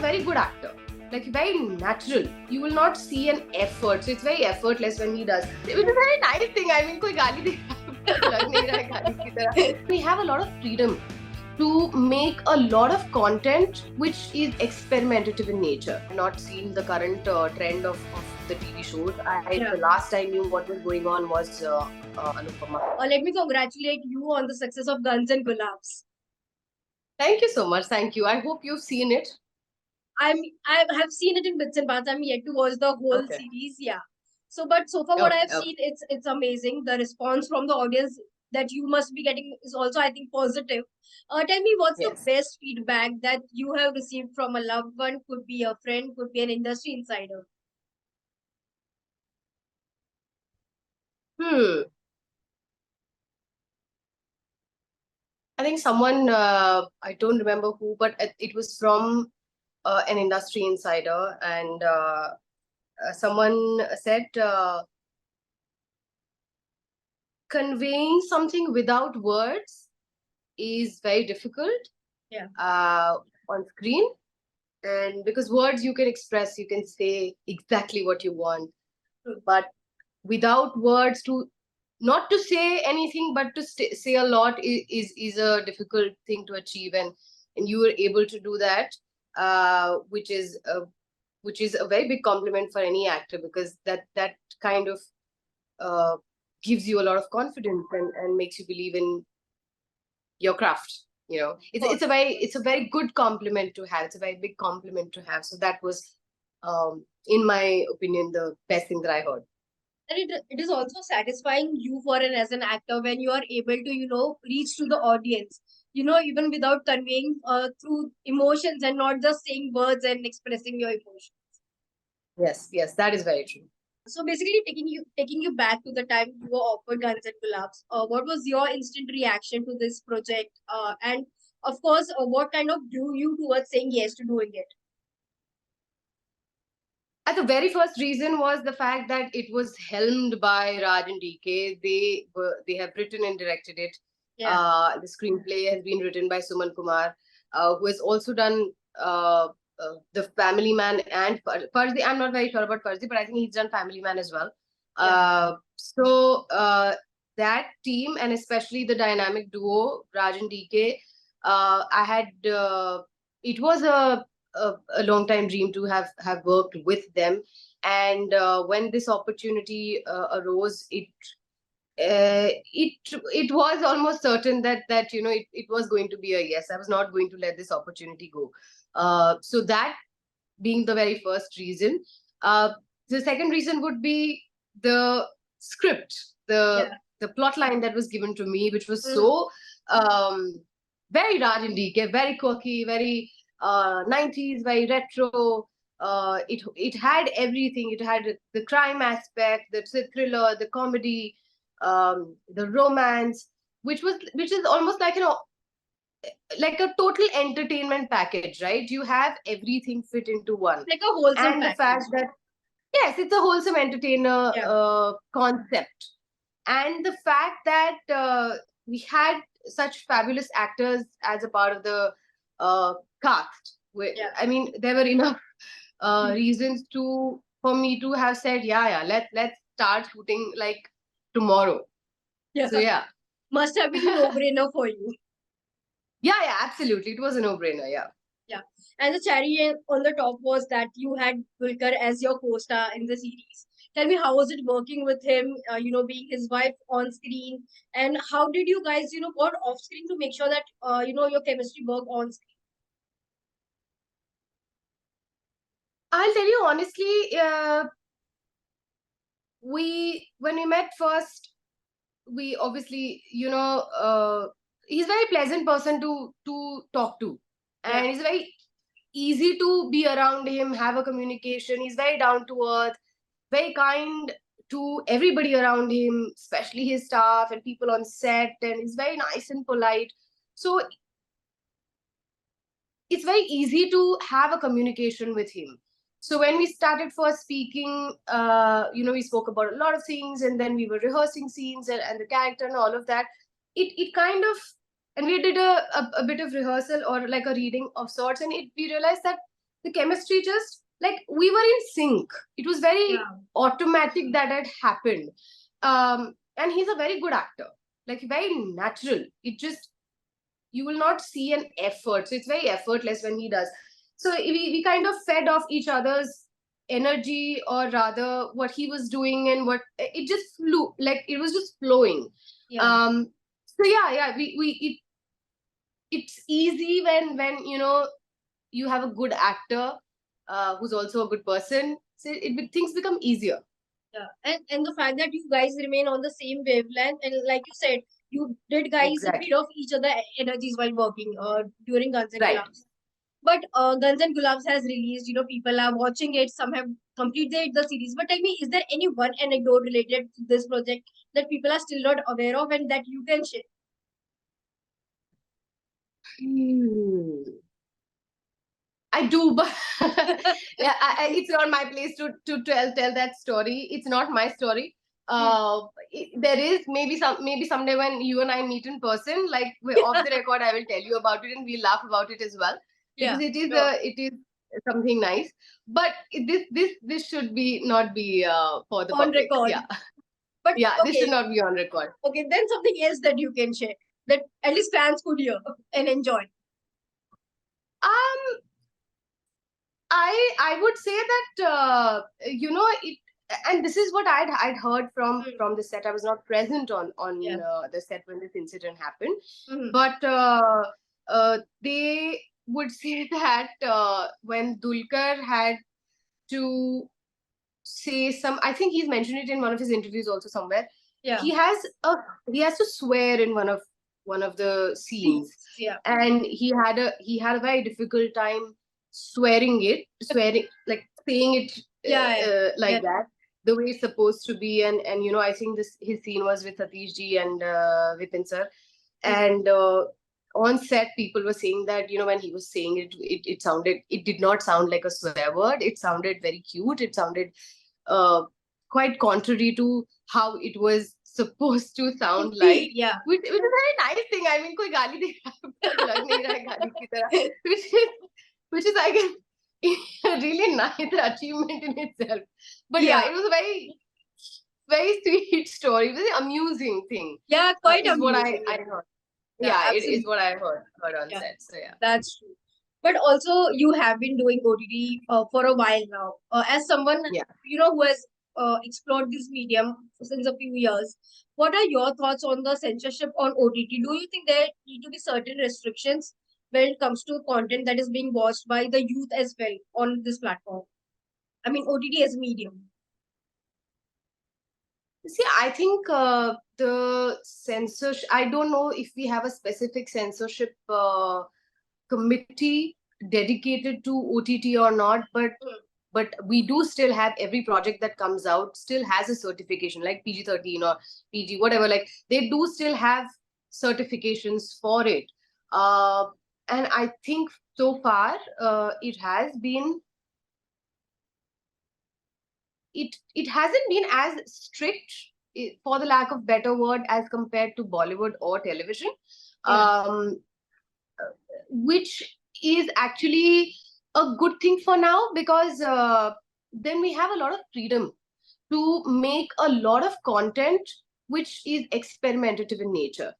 very good actor, like very natural. You will not see an effort, so it's very effortless when he does, which is a very nice thing. I mean, कोई गाली दे लग नहीं रहा है गाली की तरह. We have a lot of freedom to make a lot of content which is experimentative in nature. Not seen the current trend of the TV shows. The last I knew what was going on was Anupama. Let me congratulate you on the success of Guns and Gulabs. Thank you so much. Thank you. I hope you've seen it. I have seen it in bits and parts. I'm yet to watch the whole series. Yeah. So far what I've seen, it's amazing. The response from the audience that you must be getting is also, I think, positive. Tell me, what's the best feedback that you have received from a loved one? Could be a friend, could be an industry insider. I think someone, I don't remember who, but it was from an industry insider, and someone said, conveying something without words is very difficult on screen. And because words you can express, you can say exactly what you want. But without words, not to say anything, but to say a lot is a difficult thing to achieve. And you were able to do that, which is a very big compliment for any actor, because that kind of gives you a lot of confidence and makes you believe in your craft. You know, it's a very good compliment to have. It's a very big compliment to have. So that was, in my opinion, the best thing that I heard. And it is also satisfying you as an actor when you are able to, reach to the audience, even without conveying through emotions and not just saying words and expressing your emotions. Yes, that is very true. So basically, taking you back to the time you were offered Guns and Gulabs, what was your instant reaction to this project? And of course, what kind of drew you towards saying yes to doing it? The very first reason was the fact that it was helmed by Raj and DK. They have written and directed it. The screenplay has been written by Suman Kumar, who has also done The Family Man and Farzi. I'm not very sure about Farzi, but I think he's done Family Man as well. So that team, and especially the dynamic duo Raj and DK, it was a long time dream to have worked with them. And when this opportunity arose, it was almost certain that it was going to be a yes. I was not going to let this opportunity go. So that being the very first reason. The second reason would be the script, the plot line that was given to me, which was so very Raj and DK, very quirky, very 90s, very retro. It had everything. It had the crime aspect, the thriller, the comedy, the romance, which is almost like like a total entertainment package, right? You have everything fit into one. Like a wholesome and package. The fact that it's a wholesome entertainer concept, and the fact that we had such fabulous actors as a part of the cast. I mean, there were enough reasons for me to have said, let's start shooting like tomorrow. So must have been a no-brainer for you. Yeah, absolutely. It was a no-brainer. Yeah. And the cherry on the top was that you had Dulquer as your co-star in the series. Tell me, how was it working with him, being his wife on screen? And how did you guys, got off screen to make sure that, your chemistry worked on screen? I'll tell you honestly, when we met first, we obviously, he's a very pleasant person to talk to. And he's very easy to be around him, have a communication. He's very down to earth, very kind to everybody around him, especially his staff and people on set. And he's very nice and polite. So it's very easy to have a communication with him. So when we started first speaking, we spoke about a lot of things, and then we were rehearsing scenes and the character and all of that. It kind of, and we did a bit of rehearsal or like a reading of sorts, and we realized that the chemistry just like we were in sync. It was very automatic that had happened. And he's a very good actor, like very natural. It just, you will not see an effort. So it's very effortless when he does. So we kind of fed off each other's energy, or rather what he was doing, and what it just flew, like it was just flowing. So it's easy when you have a good actor who's also a good person. So things become easier. And the fact that you guys remain on the same wavelength, and like you said, you did guys feed off each other energies while working during Guns and Gulabs. But Guns and Gulabs has released, people are watching it, some have completed the series. But tell me, is there any one anecdote related to this project that people are still not aware of and that you can share? I do, but it's not my place to tell that story. It's not my story. There is maybe someday when you and I meet in person, like off the record, I will tell you about it and we'll laugh about it as well, because it is something nice. But this should not be for the public. Record. Yeah. But this should not be on record. Okay, then something else that you can share that at least fans could hear and enjoy. I would say that it, and this is what I'd heard from the set. I was not present on the set when this incident happened, but they would say that when Dulquer had to say some, I think he's mentioned it in one of his interviews also somewhere. He has to swear in one of the scenes, and he had a very difficult time swearing like saying it like that, the way it's supposed to be. And I think his scene was with Satish ji and Vipin sir, and on set people were saying that when he was saying it did not sound like a swear word. It sounded very cute. It sounded quite contrary to how it was supposed to sound like. Which is a very nice thing. I mean, koi gali de lag nahi raha gali ki tarah, which is I guess a really nice achievement in itself. But it was a very, very sweet story. It was an amusing thing. Quite amusing. What I heard. It is what I heard on set. So that's true. But also, you have been doing OTT for a while now. As someone who has explored this medium since a few years, what are your thoughts on the censorship on OTT? Do you think there need to be certain restrictions when it comes to content that is being watched by the youth as well on this platform? I mean, OTT as a medium. See, I think the censorship, I don't know if we have a specific censorship committee dedicated to OTT or not, but we do still have every project that comes out still has a certification, like PG-13 or PG, whatever. Like they do still have certifications for it. And I think so far it has been, it hasn't been as strict, for the lack of better word, as compared to Bollywood or television, which is actually a good thing for now, because then we have a lot of freedom to make a lot of content which is experimentative in nature.